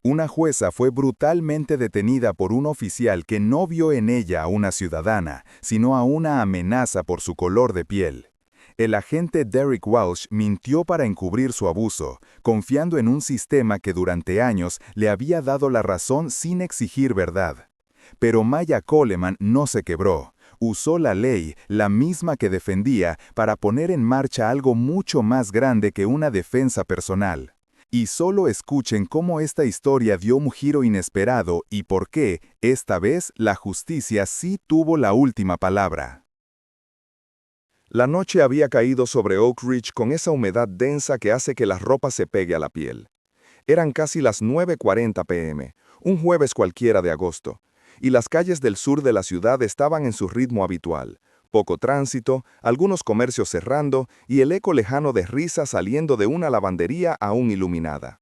Una jueza fue brutalmente detenida por un oficial que no vio en ella a una ciudadana, sino a una amenaza por su color de piel. El agente Derek Walsh mintió para encubrir su abuso, confiando en un sistema que durante años le había dado la razón sin exigir verdad. Pero Maya Coleman no se quebró. Usó la ley, la misma que defendía, para poner en marcha algo mucho más grande que una defensa personal. Y solo escuchen cómo esta historia dio un giro inesperado y por qué, esta vez, la justicia sí tuvo la última palabra. La noche había caído sobre Oak Ridge con esa humedad densa que hace que la ropa se pegue a la piel. Eran casi las 9:40 p.m., un jueves cualquiera de agosto, y las calles del sur de la ciudad estaban en su ritmo habitual. Poco tránsito, algunos comercios cerrando y el eco lejano de risas saliendo de una lavandería aún iluminada.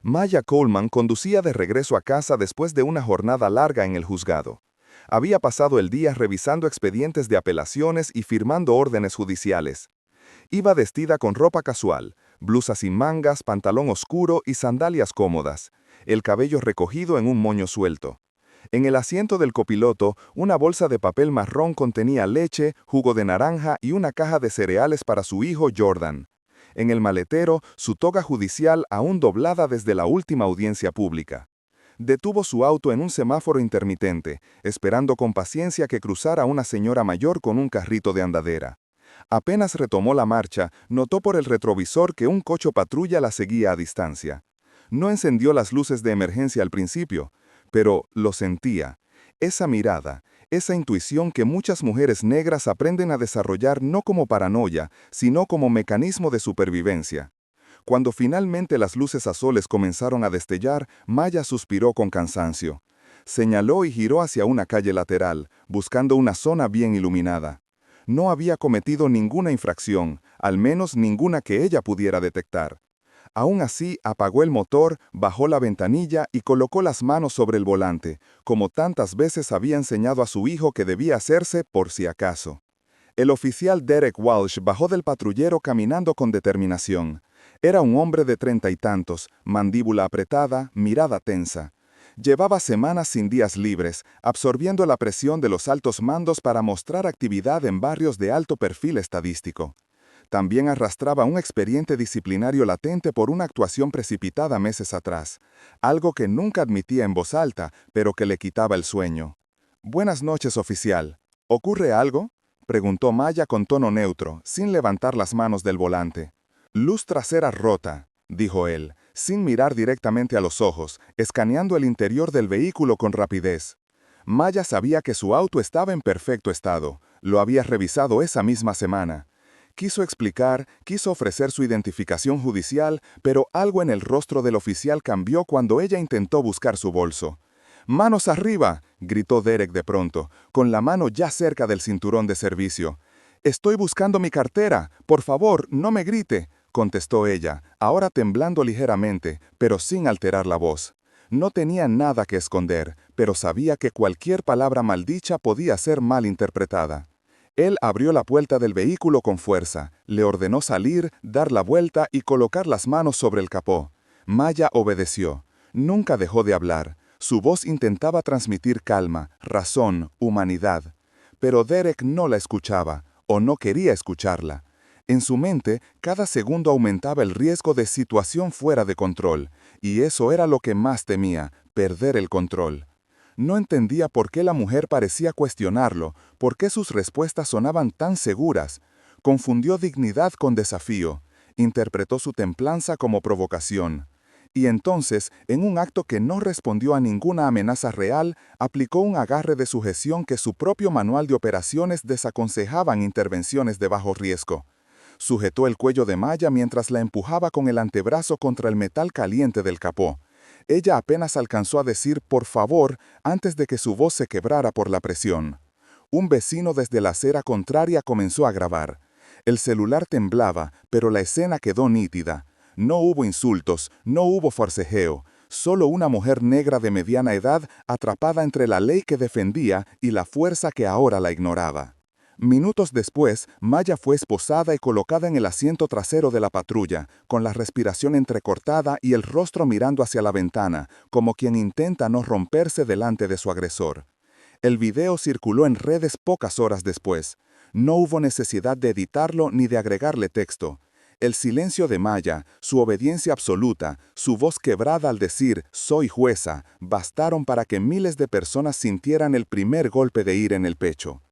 Maya Coleman conducía de regreso a casa después de una jornada larga en el juzgado. Había pasado el día revisando expedientes de apelaciones y firmando órdenes judiciales. Iba vestida con ropa casual, blusa sin mangas, pantalón oscuro y sandalias cómodas, el cabello recogido en un moño suelto. En el asiento del copiloto, una bolsa de papel marrón contenía leche, jugo de naranja y una caja de cereales para su hijo Jordan. En el maletero, su toga judicial aún doblada desde la última audiencia pública. Detuvo su auto en un semáforo intermitente, esperando con paciencia que cruzara una señora mayor con un carrito de andadera. Apenas retomó la marcha, notó por el retrovisor que un coche patrulla la seguía a distancia. No encendió las luces de emergencia al principio, pero lo sentía. Esa mirada, esa intuición que muchas mujeres negras aprenden a desarrollar no como paranoia, sino como mecanismo de supervivencia. Cuando finalmente las luces azules comenzaron a destellar, Maya suspiró con cansancio. Señaló y giró hacia una calle lateral, buscando una zona bien iluminada. No había cometido ninguna infracción, al menos ninguna que ella pudiera detectar. Aún así, apagó el motor, bajó la ventanilla y colocó las manos sobre el volante, como tantas veces había enseñado a su hijo que debía hacerse por si acaso. El oficial Derek Walsh bajó del patrullero caminando con determinación. Era un hombre de 30 y tantos, mandíbula apretada, mirada tensa. Llevaba semanas sin días libres, absorbiendo la presión de los altos mandos para mostrar actividad en barrios de alto perfil estadístico. También arrastraba un expediente disciplinario latente por una actuación precipitada meses atrás, algo que nunca admitía en voz alta, pero que le quitaba el sueño. «Buenas noches, oficial. ¿Ocurre algo?», preguntó Maya con tono neutro, sin levantar las manos del volante. «Luz trasera rota», dijo él, sin mirar directamente a los ojos, escaneando el interior del vehículo con rapidez. Maya sabía que su auto estaba en perfecto estado, lo había revisado esa misma semana. Quiso explicar, quiso ofrecer su identificación judicial, pero algo en el rostro del oficial cambió cuando ella intentó buscar su bolso. «¡Manos arriba!», gritó Derek de pronto, con la mano ya cerca del cinturón de servicio. «Estoy buscando mi cartera. Por favor, no me grite», contestó ella, ahora temblando ligeramente, pero sin alterar la voz. No tenía nada que esconder, pero sabía que cualquier palabra maldicha podía ser mal interpretada. Él abrió la puerta del vehículo con fuerza, le ordenó salir, dar la vuelta y colocar las manos sobre el capó. Maya obedeció. Nunca dejó de hablar. Su voz intentaba transmitir calma, razón, humanidad. Pero Derek no la escuchaba, o no quería escucharla. En su mente, cada segundo aumentaba el riesgo de situación fuera de control, y eso era lo que más temía, perder el control. No entendía por qué la mujer parecía cuestionarlo, por qué sus respuestas sonaban tan seguras. Confundió dignidad con desafío, interpretó su templanza como provocación. Y entonces, en un acto que no respondió a ninguna amenaza real, aplicó un agarre de sujeción que su propio manual de operaciones desaconsejaba en intervenciones de bajo riesgo. Sujetó el cuello de Maya mientras la empujaba con el antebrazo contra el metal caliente del capó. Ella apenas alcanzó a decir «por favor» antes de que su voz se quebrara por la presión. Un vecino desde la acera contraria comenzó a grabar. El celular temblaba, pero la escena quedó nítida. No hubo insultos, no hubo forcejeo, solo una mujer negra de mediana edad atrapada entre la ley que defendía y la fuerza que ahora la ignoraba. Minutos después, Maya fue esposada y colocada en el asiento trasero de la patrulla, con la respiración entrecortada y el rostro mirando hacia la ventana, como quien intenta no romperse delante de su agresor. El video circuló en redes pocas horas después. No hubo necesidad de editarlo ni de agregarle texto. El silencio de Maya, su obediencia absoluta, su voz quebrada al decir «soy jueza», bastaron para que miles de personas sintieran el primer golpe de ira en el pecho.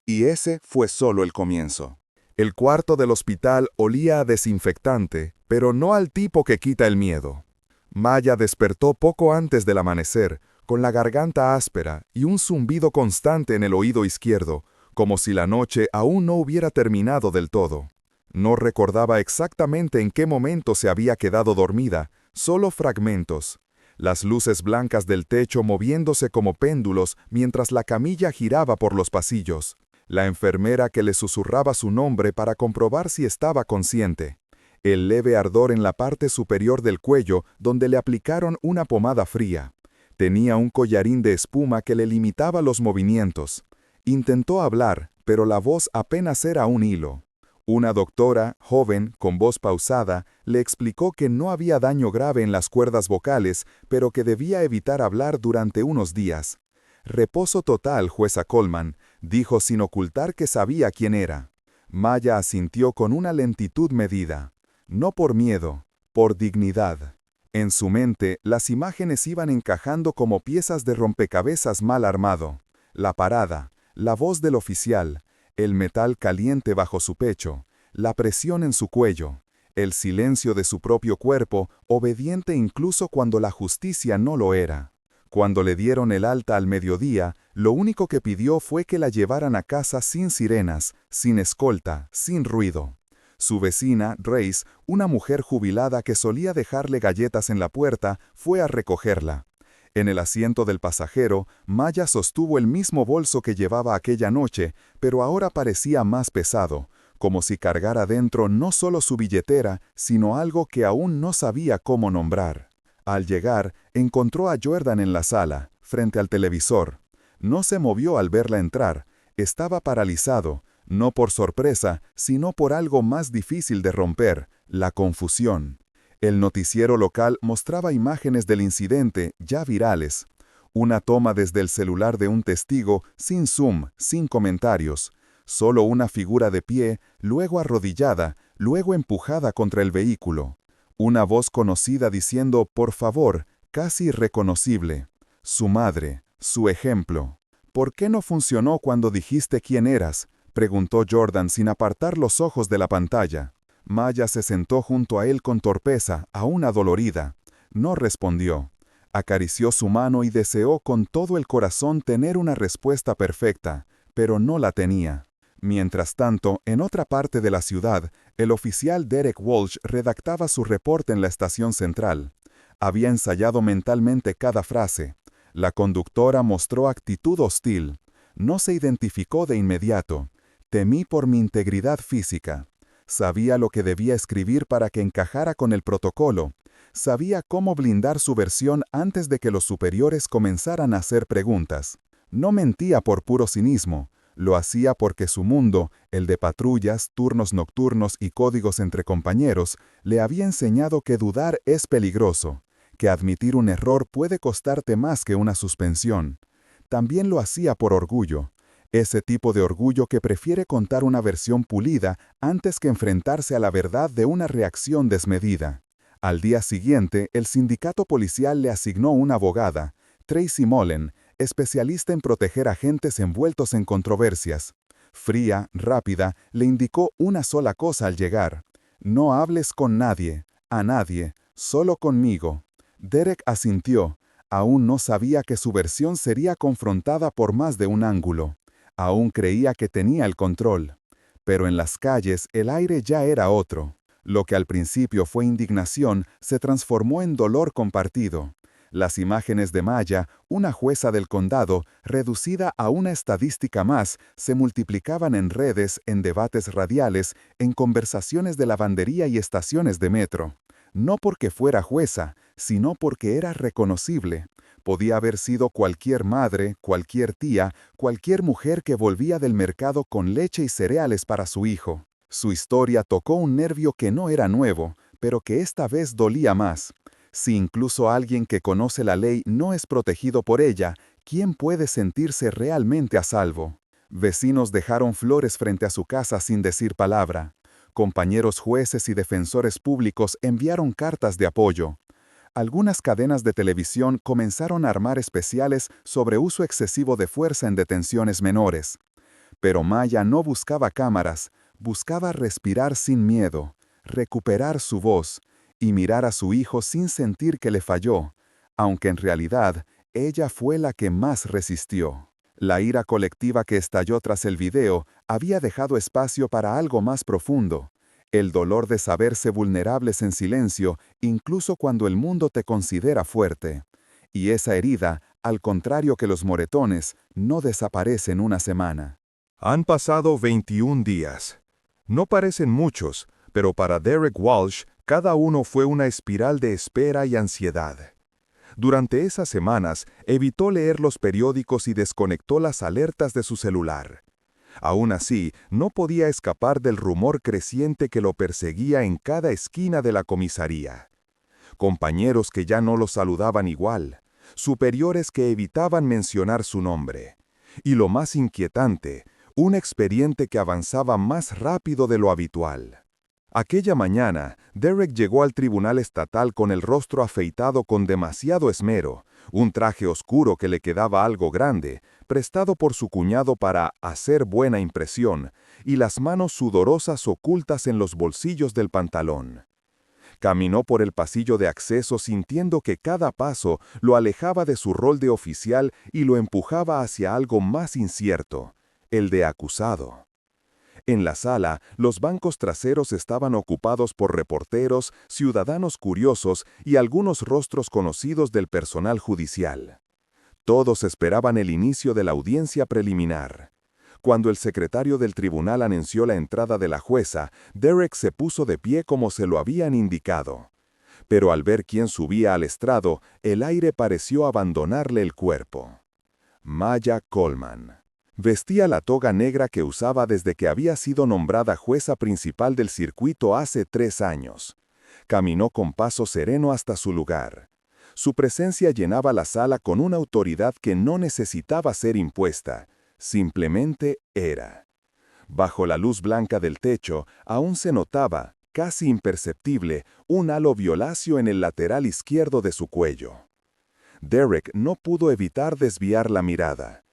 Y ese fue solo el comienzo. El cuarto del hospital olía a desinfectante, pero no al tipo que quita el miedo. Maya despertó poco antes del amanecer, con la garganta áspera y un zumbido constante en el oído izquierdo, como si la noche aún no hubiera terminado del todo. No recordaba exactamente en qué momento se había quedado dormida, solo fragmentos. Las luces blancas del techo moviéndose como péndulos mientras la camilla giraba por los pasillos. La enfermera que le susurraba su nombre para comprobar si estaba consciente. El leve ardor en la parte superior del cuello donde le aplicaron una pomada fría. Tenía un collarín de espuma que le limitaba los movimientos. Intentó hablar, pero la voz apenas era un hilo. Una doctora, joven, con voz pausada, le explicó que no había daño grave en las cuerdas vocales, pero que debía evitar hablar durante unos días. «Reposo total, jueza Coleman», dijo sin ocultar que sabía quién era. Maya asintió con una lentitud medida. No por miedo, por dignidad. En su mente, las imágenes iban encajando como piezas de rompecabezas mal armado. La parada, la voz del oficial, el metal caliente bajo su pecho, la presión en su cuello, el silencio de su propio cuerpo, obediente incluso cuando la justicia no lo era. Cuando le dieron el alta al mediodía, lo único que pidió fue que la llevaran a casa sin sirenas, sin escolta, sin ruido. Su vecina, Grace, una mujer jubilada que solía dejarle galletas en la puerta, fue a recogerla. En el asiento del pasajero, Maya sostuvo el mismo bolso que llevaba aquella noche, pero ahora parecía más pesado, como si cargara dentro no solo su billetera, sino algo que aún no sabía cómo nombrar. Al llegar, encontró a Jordan en la sala, frente al televisor. No se movió al verla entrar. Estaba paralizado, no por sorpresa, sino por algo más difícil de romper, la confusión. El noticiero local mostraba imágenes del incidente, ya virales. Una toma desde el celular de un testigo, sin zoom, sin comentarios. Solo una figura de pie, luego arrodillada, luego empujada contra el vehículo. Una voz conocida diciendo «por favor», casi irreconocible. Su madre, su ejemplo. «¿Por qué no funcionó cuando dijiste quién eras?», preguntó Jordan sin apartar los ojos de la pantalla. Maya se sentó junto a él con torpeza, aún adolorida. No respondió. Acarició su mano y deseó con todo el corazón tener una respuesta perfecta, pero no la tenía. Mientras tanto, en otra parte de la ciudad, el oficial Derek Walsh redactaba su reporte en la estación central. Había ensayado mentalmente cada frase. La conductora mostró actitud hostil. No se identificó de inmediato. Temí por mi integridad física. Sabía lo que debía escribir para que encajara con el protocolo. Sabía cómo blindar su versión antes de que los superiores comenzaran a hacer preguntas. No mentía por puro cinismo. Lo hacía porque su mundo, el de patrullas, turnos nocturnos y códigos entre compañeros, le había enseñado que dudar es peligroso, que admitir un error puede costarte más que una suspensión. También lo hacía por orgullo, ese tipo de orgullo que prefiere contar una versión pulida antes que enfrentarse a la verdad de una reacción desmedida. Al día siguiente, el sindicato policial le asignó una abogada, Tracy Mullen, especialista en proteger agentes envueltos en controversias. Fría, rápida, le indicó una sola cosa al llegar. «No hables con nadie, a nadie, solo conmigo». Derek asintió. Aún no sabía que su versión sería confrontada por más de un ángulo. Aún creía que tenía el control. Pero en las calles el aire ya era otro. Lo que al principio fue indignación se transformó en dolor compartido. Las imágenes de Maya, una jueza del condado, reducida a una estadística más, se multiplicaban en redes, en debates radiales, en conversaciones de lavandería y estaciones de metro. No porque fuera jueza, sino porque era reconocible, Podía haber sido cualquier madre, cualquier tía, cualquier mujer que volvía del mercado con leche y cereales para su hijo. Su historia tocó un nervio que no era nuevo, pero que esta vez dolía más. Si incluso alguien que conoce la ley no es protegido por ella, ¿quién puede sentirse realmente a salvo? Vecinos dejaron flores frente a su casa sin decir palabra. Compañeros jueces y defensores públicos enviaron cartas de apoyo. Algunas cadenas de televisión comenzaron a armar especiales sobre uso excesivo de fuerza en detenciones menores. Pero Maya no buscaba cámaras, buscaba respirar sin miedo, recuperar su voz y mirar a su hijo sin sentir que le falló, aunque en realidad ella fue la que más resistió. La ira colectiva que estalló tras el video había dejado espacio para algo más profundo. El dolor de saberse vulnerables en silencio, incluso cuando el mundo te considera fuerte. Y esa herida, al contrario que los moretones, no desaparece en una semana. Han pasado 21 días. No parecen muchos, pero para Derek Walsh, cada uno fue una espiral de espera y ansiedad. Durante esas semanas, evitó leer los periódicos y desconectó las alertas de su celular. Aún así, no podía escapar del rumor creciente que lo perseguía en cada esquina de la comisaría. Compañeros que ya no lo saludaban igual, superiores que evitaban mencionar su nombre. Y lo más inquietante, un expediente que avanzaba más rápido de lo habitual. Aquella mañana, Derek llegó al tribunal estatal con el rostro afeitado con demasiado esmero, un traje oscuro que le quedaba algo grande, prestado por su cuñado para hacer buena impresión, y las manos sudorosas ocultas en los bolsillos del pantalón. Caminó por el pasillo de acceso sintiendo que cada paso lo alejaba de su rol de oficial y lo empujaba hacia algo más incierto, el de acusado. En la sala, los bancos traseros estaban ocupados por reporteros, ciudadanos curiosos y algunos rostros conocidos del personal judicial. Todos esperaban el inicio de la audiencia preliminar. Cuando el secretario del tribunal anunció la entrada de la jueza, Derek se puso de pie como se lo habían indicado. Pero al ver quién subía al estrado, el aire pareció abandonarle el cuerpo. Maya Coleman. Vestía la toga negra que usaba desde que había sido nombrada jueza principal del circuito hace 3 años. Caminó con paso sereno hasta su lugar. Su presencia llenaba la sala con una autoridad que no necesitaba ser impuesta, simplemente era. Bajo la luz blanca del techo, aún se notaba, casi imperceptible, un halo violáceo en el lateral izquierdo de su cuello. Derek no pudo evitar desviar la mirada.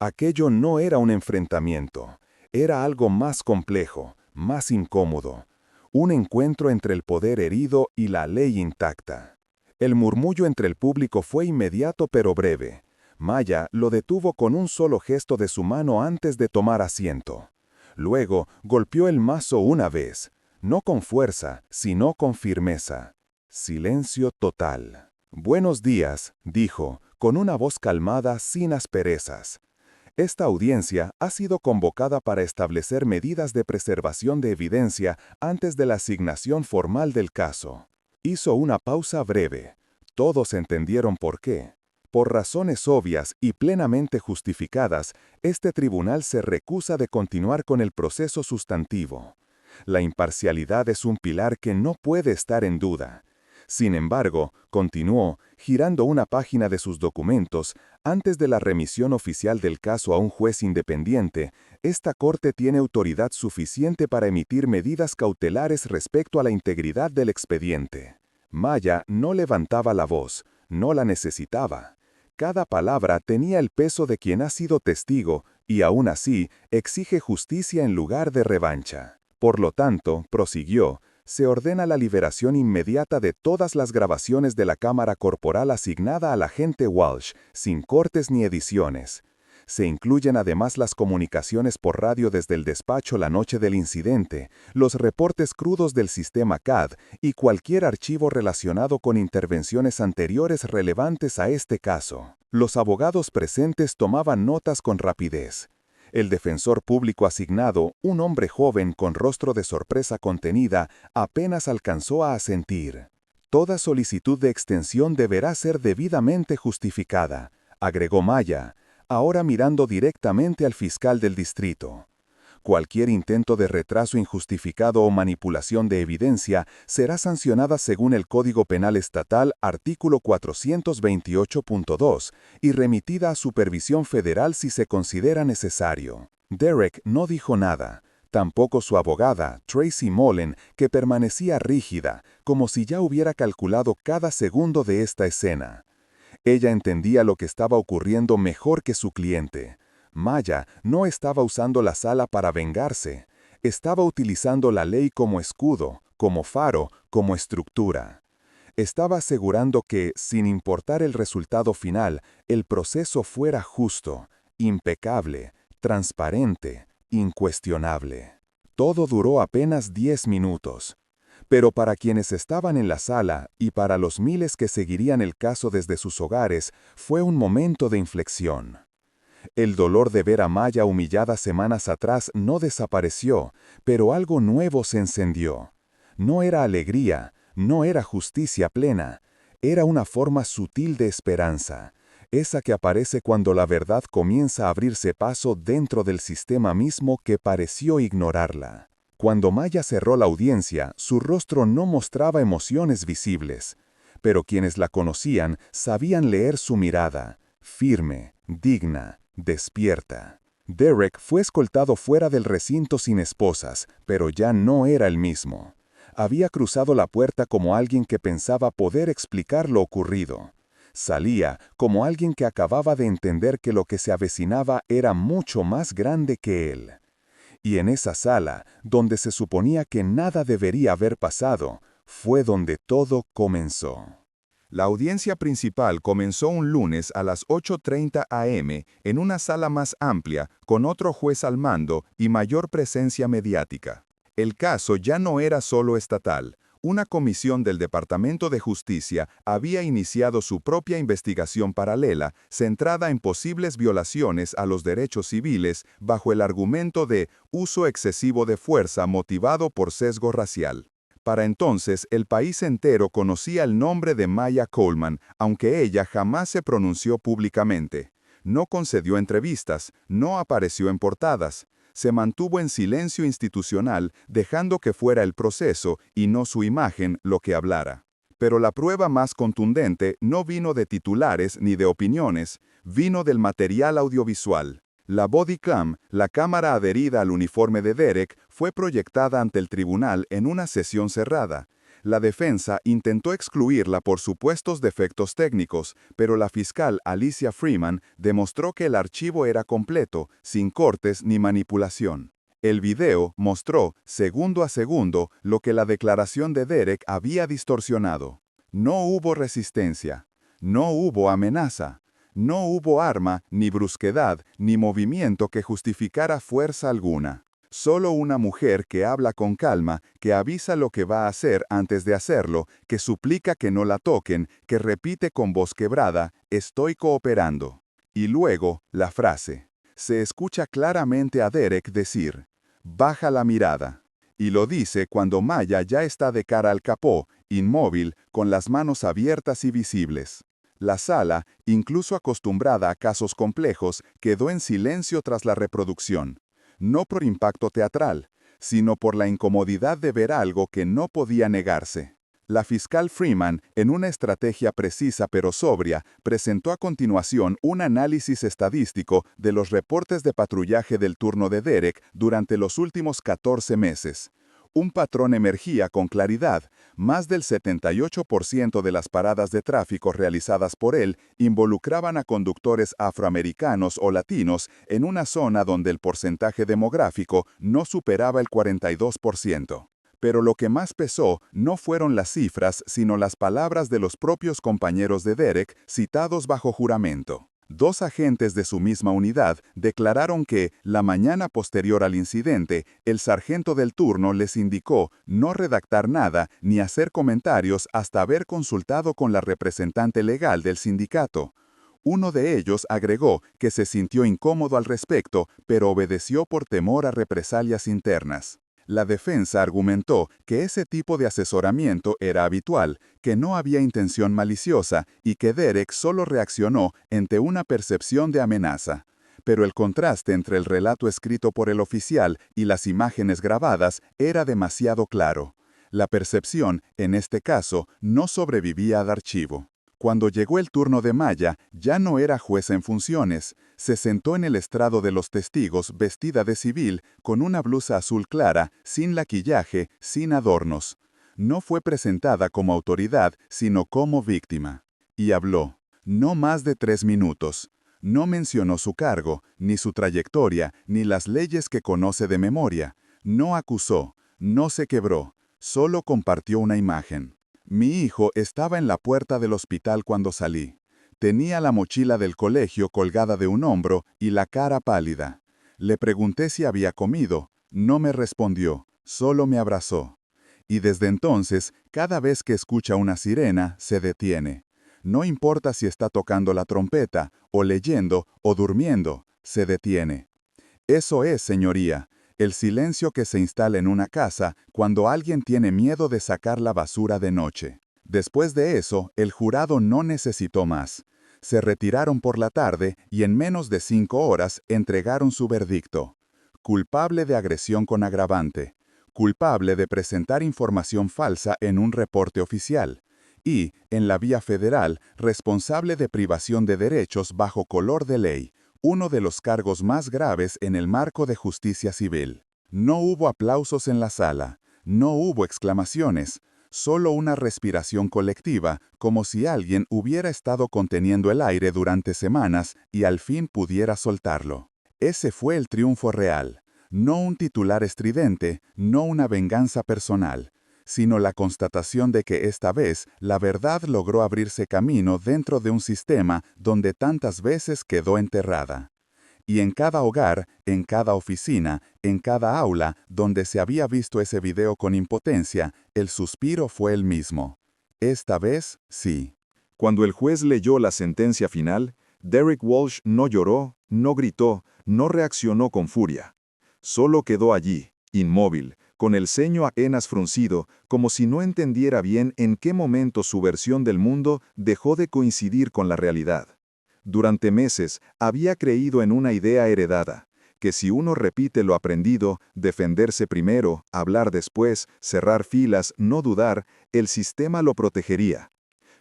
Aquello no era un enfrentamiento, era algo más complejo, más incómodo, un encuentro entre el poder herido y la ley intacta. El murmullo entre el público fue inmediato pero breve. Maya lo detuvo con un solo gesto de su mano antes de tomar asiento. Luego golpeó el mazo una vez, no con fuerza, sino con firmeza. Silencio total. «Buenos días», dijo, con una voz calmada sin asperezas. Esta audiencia ha sido convocada para establecer medidas de preservación de evidencia antes de la asignación formal del caso. Hizo una pausa breve. Todos entendieron por qué. Por razones obvias y plenamente justificadas, este tribunal se recusa de continuar con el proceso sustantivo. La imparcialidad es un pilar que no puede estar en duda. Sin embargo, continuó, girando una página de sus documentos, antes de la remisión oficial del caso a un juez independiente, esta corte tiene autoridad suficiente para emitir medidas cautelares respecto a la integridad del expediente. Maya no levantaba la voz, no la necesitaba. Cada palabra tenía el peso de quien ha sido testigo y aún así exige justicia en lugar de revancha. Por lo tanto, prosiguió, se ordena la liberación inmediata de todas las grabaciones de la cámara corporal asignada al agente Walsh, sin cortes ni ediciones. Se incluyen además las comunicaciones por radio desde el despacho la noche del incidente, los reportes crudos del sistema CAD y cualquier archivo relacionado con intervenciones anteriores relevantes a este caso. Los abogados presentes tomaban notas con rapidez. El defensor público asignado, un hombre joven con rostro de sorpresa contenida, apenas alcanzó a asentir. Toda solicitud de extensión deberá ser debidamente justificada, agregó Maya, ahora mirando directamente al fiscal del distrito. Cualquier intento de retraso injustificado o manipulación de evidencia será sancionada según el Código Penal Estatal artículo 428.2 y remitida a supervisión federal si se considera necesario. Derek no dijo nada. Tampoco su abogada, Tracy Mullen, que permanecía rígida, como si ya hubiera calculado cada segundo de esta escena. Ella entendía lo que estaba ocurriendo mejor que su cliente. Maya no estaba usando la sala para vengarse. Estaba utilizando la ley como escudo, como faro, como estructura. Estaba asegurando que, sin importar el resultado final, el proceso fuera justo, impecable, transparente, incuestionable. Todo duró apenas 10 minutos. Pero para quienes estaban en la sala y para los miles que seguirían el caso desde sus hogares, fue un momento de inflexión. El dolor de ver a Maya humillada semanas atrás no desapareció, pero algo nuevo se encendió. No era alegría, no era justicia plena, era una forma sutil de esperanza, esa que aparece cuando la verdad comienza a abrirse paso dentro del sistema mismo que pareció ignorarla. Cuando Maya cerró la audiencia, su rostro no mostraba emociones visibles, pero quienes la conocían sabían leer su mirada, firme, digna, despierta. Derek fue escoltado fuera del recinto sin esposas, pero ya no era el mismo. Había cruzado la puerta como alguien que pensaba poder explicar lo ocurrido. Salía como alguien que acababa de entender que lo que se avecinaba era mucho más grande que él. Y en esa sala, donde se suponía que nada debería haber pasado, fue donde todo comenzó. La audiencia principal comenzó un lunes a las 8:30 am en una sala más amplia, con otro juez al mando y mayor presencia mediática. El caso ya no era solo estatal. Una comisión del Departamento de Justicia había iniciado su propia investigación paralela centrada en posibles violaciones a los derechos civiles bajo el argumento de uso excesivo de fuerza motivado por sesgo racial. Para entonces, el país entero conocía el nombre de Maya Coleman, aunque ella jamás se pronunció públicamente. No concedió entrevistas, no apareció en portadas. Se mantuvo en silencio institucional, dejando que fuera el proceso y no su imagen lo que hablara. Pero la prueba más contundente no vino de titulares ni de opiniones, vino del material audiovisual. La body cam, la cámara adherida al uniforme de Derek, fue proyectada ante el tribunal en una sesión cerrada. La defensa intentó excluirla por supuestos defectos técnicos, pero la fiscal Alicia Freeman demostró que el archivo era completo, sin cortes ni manipulación. El video mostró, segundo a segundo, lo que la declaración de Derek había distorsionado. No hubo resistencia. No hubo amenaza. No hubo arma, ni brusquedad, ni movimiento que justificara fuerza alguna. Solo una mujer que habla con calma, que avisa lo que va a hacer antes de hacerlo, que suplica que no la toquen, que repite con voz quebrada, «Estoy cooperando». Y luego, la frase. Se escucha claramente a Derek decir, «Baja la mirada». Y lo dice cuando Maya ya está de cara al capó, inmóvil, con las manos abiertas y visibles. La sala, incluso acostumbrada a casos complejos, quedó en silencio tras la reproducción. No por impacto teatral, sino por la incomodidad de ver algo que no podía negarse. La fiscal Freeman, en una estrategia precisa pero sobria, presentó a continuación un análisis estadístico de los reportes de patrullaje del turno de Derek durante los últimos 14 meses. Un patrón emergía con claridad. Más del 78% de las paradas de tráfico realizadas por él involucraban a conductores afroamericanos o latinos en una zona donde el porcentaje demográfico no superaba el 42%. Pero lo que más pesó no fueron las cifras, sino las palabras de los propios compañeros de Derek citados bajo juramento. 2 agentes de su misma unidad declararon que, la mañana posterior al incidente, el sargento del turno les indicó no redactar nada ni hacer comentarios hasta haber consultado con la representante legal del sindicato. Uno de ellos agregó que se sintió incómodo al respecto, pero obedeció por temor a represalias internas. La defensa argumentó que ese tipo de asesoramiento era habitual, que no había intención maliciosa y que Derek solo reaccionó ante una percepción de amenaza. Pero el contraste entre el relato escrito por el oficial y las imágenes grabadas era demasiado claro. La percepción, en este caso, no sobrevivía al archivo. Cuando llegó el turno de Maya, ya no era jueza en funciones. Se sentó en el estrado de los testigos vestida de civil, con una blusa azul clara, sin maquillaje, sin adornos. No fue presentada como autoridad, sino como víctima. Y habló. No más de 3 minutos. No mencionó su cargo, ni su trayectoria, ni las leyes que conoce de memoria. No acusó, no se quebró, solo compartió una imagen. Mi hijo estaba en la puerta del hospital cuando salí. Tenía la mochila del colegio colgada de un hombro y la cara pálida. Le pregunté si había comido. No me respondió, solo me abrazó. Y desde entonces, cada vez que escucha una sirena, se detiene. No importa si está tocando la trompeta, o leyendo, o durmiendo, se detiene. Eso es, señoría, el silencio que se instala en una casa cuando alguien tiene miedo de sacar la basura de noche. Después de eso, el jurado no necesitó más. Se retiraron por la tarde y en menos de 5 horas entregaron su veredicto. Culpable de agresión con agravante. Culpable de presentar información falsa en un reporte oficial. Y, en la vía federal, responsable de privación de derechos bajo color de ley, uno de los cargos más graves en el marco de justicia civil. No hubo aplausos en la sala, no hubo exclamaciones, solo una respiración colectiva, como si alguien hubiera estado conteniendo el aire durante semanas y al fin pudiera soltarlo. Ese fue el triunfo real, no un titular estridente, no una venganza personal, sino la constatación de que esta vez la verdad logró abrirse camino dentro de un sistema donde tantas veces quedó enterrada. Y en cada hogar, en cada oficina, en cada aula donde se había visto ese video con impotencia, el suspiro fue el mismo. Esta vez, sí. Cuando el juez leyó la sentencia final, Derek Walsh no lloró, no gritó, no reaccionó con furia. Solo quedó allí, inmóvil, con el ceño apenas fruncido, como si no entendiera bien en qué momento su versión del mundo dejó de coincidir con la realidad. Durante meses había creído en una idea heredada, que si uno repite lo aprendido, defenderse primero, hablar después, cerrar filas, no dudar, el sistema lo protegería.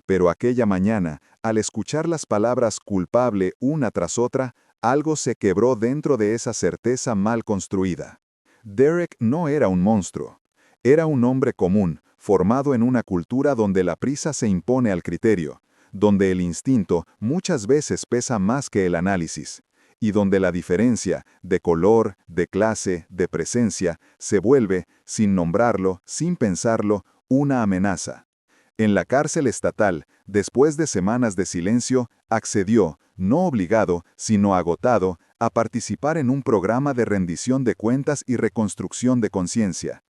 Pero aquella mañana, al escuchar las palabras culpable una tras otra, algo se quebró dentro de esa certeza mal construida. Derek no era un monstruo. Era un hombre común, formado en una cultura donde la prisa se impone al criterio, donde el instinto muchas veces pesa más que el análisis, y donde la diferencia, de color, de clase, de presencia, se vuelve, sin nombrarlo, sin pensarlo, una amenaza. En la cárcel estatal, después de semanas de silencio, accedió, no obligado, sino agotado, a participar en un programa de rendición de cuentas y reconstrucción de conciencia.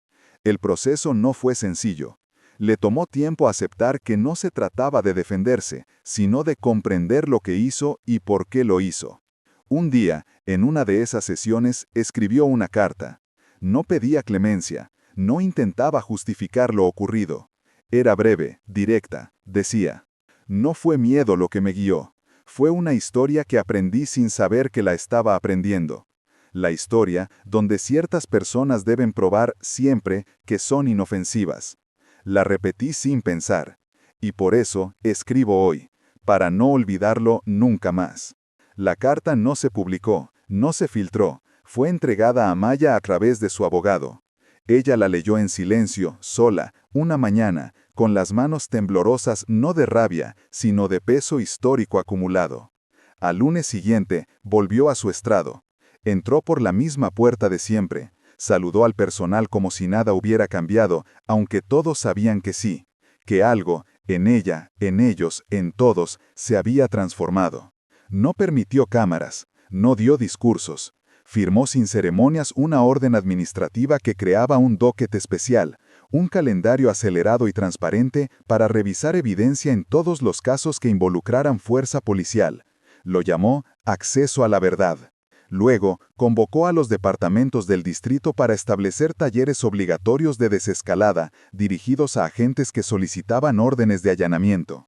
El proceso no fue sencillo. Le tomó tiempo aceptar que no se trataba de defenderse, sino de comprender lo que hizo y por qué lo hizo. Un día, en una de esas sesiones, escribió una carta. No pedía clemencia, no intentaba justificar lo ocurrido. Era breve, directa, decía: no fue miedo lo que me guió, fue una historia que aprendí sin saber que la estaba aprendiendo. La historia donde ciertas personas deben probar siempre que son inofensivas. La repetí sin pensar, y por eso escribo hoy, para no olvidarlo nunca más. La carta no se publicó, no se filtró, fue entregada a Maya a través de su abogado. Ella la leyó en silencio, sola, una mañana, con las manos temblorosas no de rabia, sino de peso histórico acumulado. Al lunes siguiente, volvió a su estrado. Entró por la misma puerta de siempre. Saludó al personal como si nada hubiera cambiado, aunque todos sabían que sí, que algo, en ella, en ellos, en todos, se había transformado. No permitió cámaras, no dio discursos. Firmó sin ceremonias una orden administrativa que creaba un docket especial, un calendario acelerado y transparente para revisar evidencia en todos los casos que involucraran fuerza policial. Lo llamó acceso a la verdad. Luego, convocó a los departamentos del distrito para establecer talleres obligatorios de desescalada dirigidos a agentes que solicitaban órdenes de allanamiento.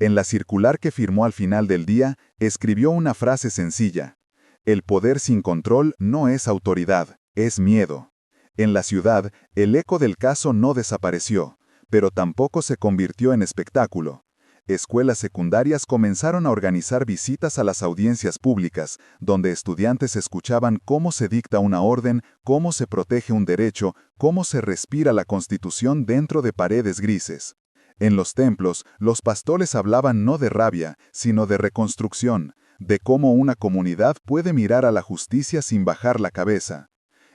En la circular que firmó al final del día, escribió una frase sencilla: "El poder sin control no es autoridad, es miedo". En la ciudad, el eco del caso no desapareció, pero tampoco se convirtió en espectáculo. Escuelas secundarias comenzaron a organizar visitas a las audiencias públicas, donde estudiantes escuchaban cómo se dicta una orden, cómo se protege un derecho, cómo se respira la Constitución dentro de paredes grises. En los templos, los pastores hablaban no de rabia, sino de reconstrucción, de cómo una comunidad puede mirar a la justicia sin bajar la cabeza.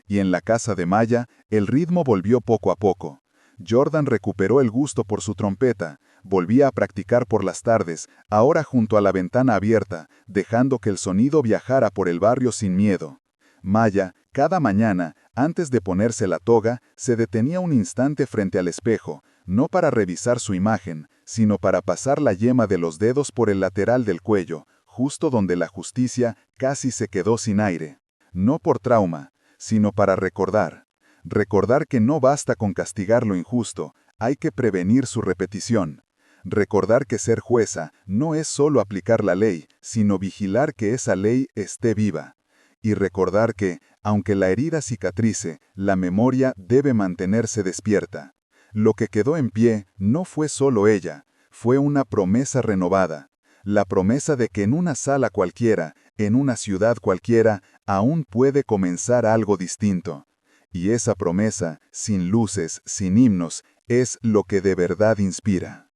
Y en la casa de Maya, el ritmo volvió poco a poco. Jordan recuperó el gusto por su trompeta, volvía a practicar por las tardes, ahora junto a la ventana abierta, dejando que el sonido viajara por el barrio sin miedo. Maya, cada mañana, antes de ponerse la toga, se detenía un instante frente al espejo, no para revisar su imagen, sino para pasar la yema de los dedos por el lateral del cuello, justo donde la justicia casi se quedó sin aire. No por trauma, sino para recordar. Recordar que no basta con castigar lo injusto, hay que prevenir su repetición. Recordar que ser jueza no es solo aplicar la ley, sino vigilar que esa ley esté viva. Y recordar que, aunque la herida cicatrice, la memoria debe mantenerse despierta. Lo que quedó en pie no fue solo ella, fue una promesa renovada. La promesa de que en una sala cualquiera, en una ciudad cualquiera, aún puede comenzar algo distinto. Y esa promesa, sin luces, sin himnos, es lo que de verdad inspira.